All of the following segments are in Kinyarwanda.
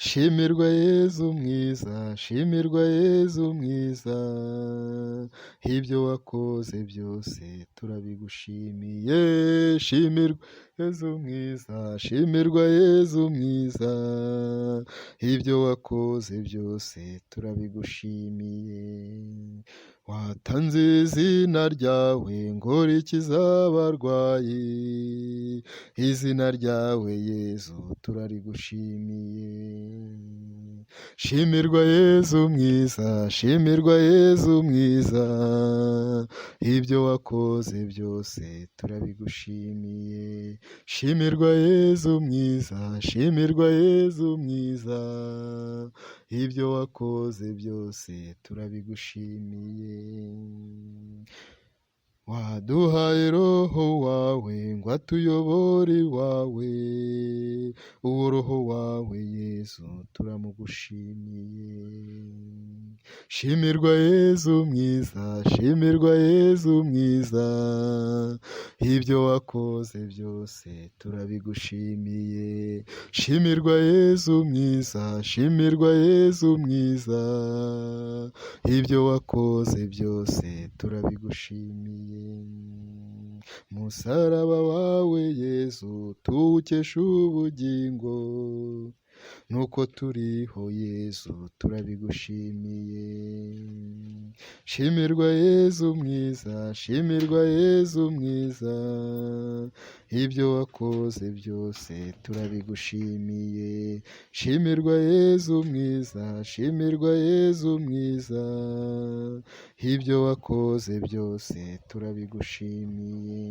shimirwa Yezu mwiza, shimirwa Yezu mwiza, ibyo wakoze byose turabigushimiye. Shimirwa Yezu mwiza, shimirwa Yezu mwiza, ibyo wakoze byose turabigushimiye. Watanze izina ryawe ngo rikize abarwayi, izina ryawe Yezu turarigushimiye. Shimirwa Yezu mwiza, shimirwa Yezu mwiza, ibyo wakoze byose turabigushimiye. Shimirwa Yezu mwiza, shimirwa Yezu mwiza, ibyo wakoze byose turabigushimiye. Waduhaye roho wawe ngo atuyobore iwawe, uwo roho wawe Yezu turamugushimiye. Shimirwa Yezu mwiza, shimirwa Yezu mwiza, ibyo wakoze byose turabigushimiye. Shimirwa Yezu mwiza, shimirwa Yezu mwiza, ibyo wakoze byose turabigushimiye. Musaraba wawe Yezu tuwukesha ubugingo, nuko turiho Yezu turabigushimiye. Shimirwa Yezu mwiza, shimirwa Yezu mwiza, ibyo wakoze byose turabigushimiye. Shimirwa Yezu mwiza, shimirwa Yezu mwiza, ibyo wakoze byose turabigushimiye.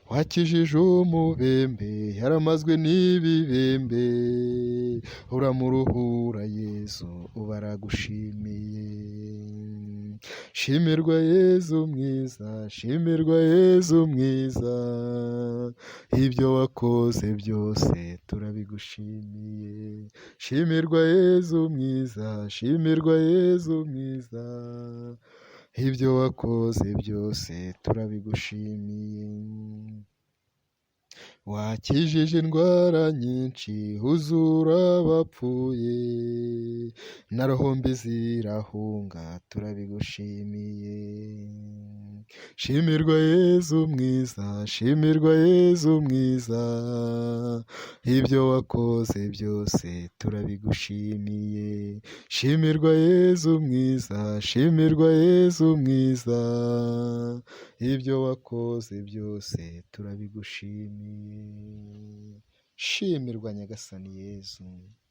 Wakijije umubembe yaramazwe n'ibibembe, uramuruhura Yezu ubaragushimiye. Shimirwa Yezu mwiza, shimirwa Yezu mwiza, ibyo wakoze byose turabigushimiye. Shimirwa Yezu mwiza, shimirwa Yezu mwiza, ibyo wakoze byose turabigushimiye. Wakijije indwara nyinshi uzura abapfuye, na roho mbi zirahunga turabigushimiye. Shimirwa Yezu mwiza, shimirwa Yezu mwiza, ibyo wakoze byose turabigushimiye. Shimirwa Yezu mwiza, shimirwa Yezu mwiza, ibyo wakoze byose turabigushimiye. Shimirwa Nyagasani Yezu.